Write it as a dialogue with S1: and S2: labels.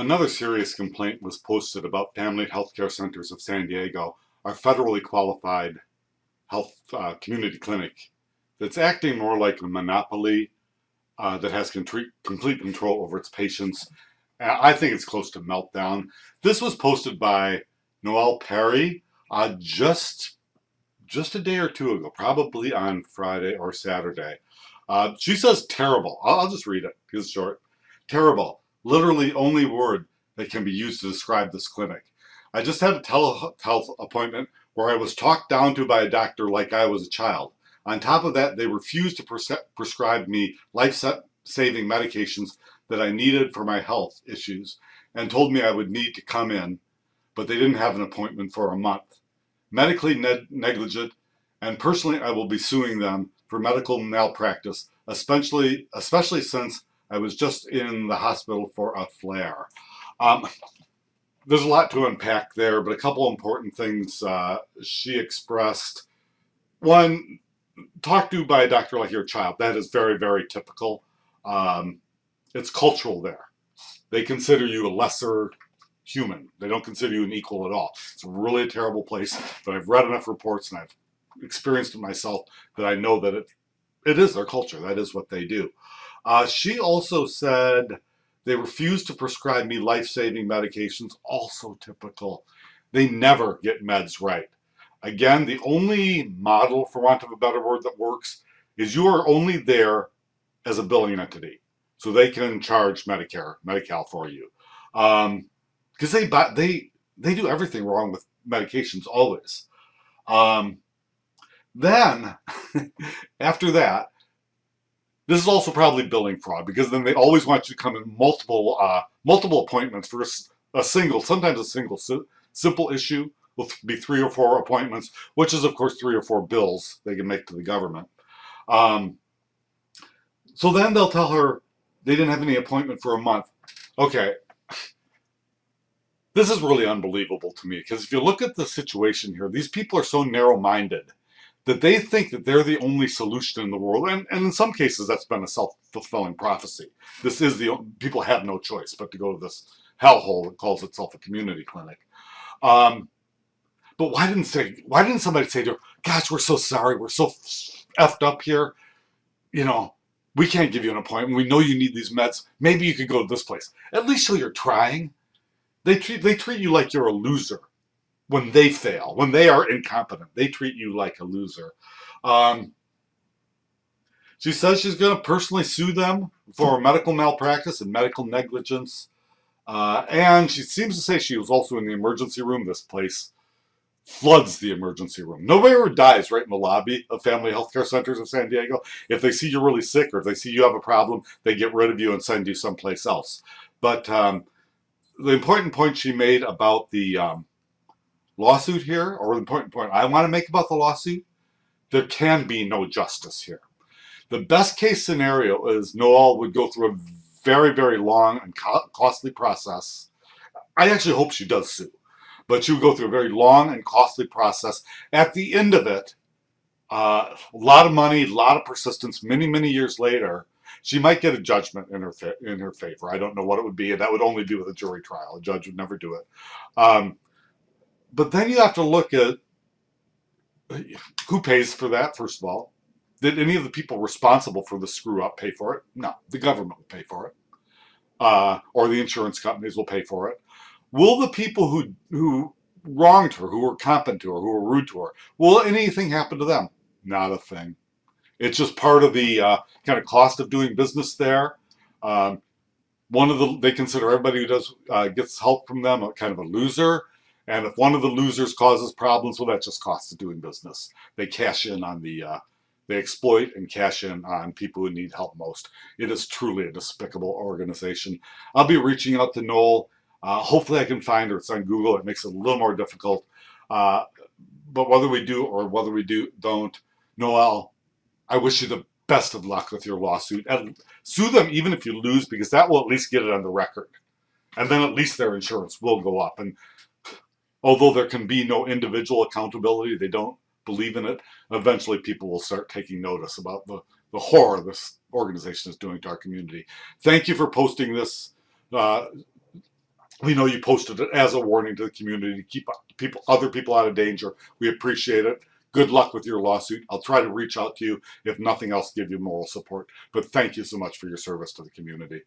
S1: Another serious complaint was posted about Family Healthcare Centers of San Diego, our federally qualified health community clinic that's acting more like a monopoly that has complete control over its patients. I think it's close to meltdown. This was posted by Noelle Perry just a day or two ago, probably on Friday or Saturday. She says terrible. I'll just read it because it's short. Terrible. Literally only word that can be used to describe this clinic. I just had a telehealth appointment where I was talked down to by a doctor like I was a child. On top of that, they refused to prescribe me life-saving medications that I needed for my health issues and told me I would need to come in, but they didn't have an appointment for a month. Medically negligent, and personally I will be suing them for medical malpractice, especially since I was just in the hospital for a flare. Um, there's a lot to unpack there, but a couple important things she expressed. One, talked to by a doctor like your child. That is very, very typical. Um, it's cultural there. They consider you a lesser human. They don't consider you an equal at all. It's really a terrible place, but I've read enough reports and I've experienced it myself that I know that it is their culture. That is what they do. She also said they refuse to prescribe me life-saving medications, also typical. They never get meds right. Again, the only model, for want of a better word, that works is you are only there as a billing entity. So they can charge Medicare, Medi-Cal for you. Because they do everything wrong with medications always. Then, after that, this is also probably billing fraud because then they always want you to come in multiple appointments for sometimes a single simple issue will be 3 or 4 appointments, which is of course 3 or 4 bills they can make to the government. So then they'll tell her they didn't have any appointment for a month. Okay, this is really unbelievable to me because if you look at the situation here, these people are so narrow-minded that they think that they're the only solution in the world. And in some cases, that's been a self-fulfilling prophecy. People have no choice but to go to this hellhole that calls itself a community clinic. But why didn't somebody say to her, gosh, we're so sorry, we're so effed up here, you know, we can't give you an appointment, we know you need these meds, maybe you could go to this place. At least show you're trying. They treat you like you're a loser when they fail, when they are incompetent. They treat you like a loser. She says she's going to personally sue them for medical malpractice and medical negligence. And she seems to say she was also in the emergency room. This place floods the emergency room. Nobody ever dies right in the lobby of Family Healthcare Centers of San Diego. If they see you're really sick or if they see you have a problem, they get rid of you and send you someplace else. But the important point she made about the lawsuit here, or the important point I want to make about the lawsuit, there can be no justice here. The best case scenario is Noelle would go through a very, very long and costly process. I actually hope she does sue, but she would go through a very long and costly process. At the end of it, a lot of money, a lot of persistence, many, many years later, she might get a judgment in her favor. I don't know what it would be, and that would only be with a jury trial. A judge would never do it. But then you have to look at who pays for that, first of all. Did any of the people responsible for the screw up pay for it? No, the government will pay for it. Or the insurance companies will pay for it. Will the people who wronged her, who were competent to her, who were rude to her, will anything happen to them? Not a thing. It's just part of the kind of cost of doing business there. They consider everybody who gets help from them a kind of a loser. And if one of the losers causes problems, well, that's just cost of doing business. They cash in on they exploit and cash in on people who need help most. It is truly a despicable organization. I'll be reaching out to Noelle. Hopefully I can find her. It's on Google. It makes it a little more difficult. But whether we do or whether we don't, Noelle, I wish you the best of luck with your lawsuit. And sue them even if you lose, because that will at least get it on the record. And then at least their insurance will go up. And although there can be no individual accountability, they don't believe in it, eventually people will start taking notice about the horror this organization is doing to our community. Thank you for posting this. We know you posted it as a warning to the community to keep other people out of danger. We appreciate it. Good luck with your lawsuit. I'll try to reach out to you, if nothing else, give you moral support. But thank you so much for your service to the community.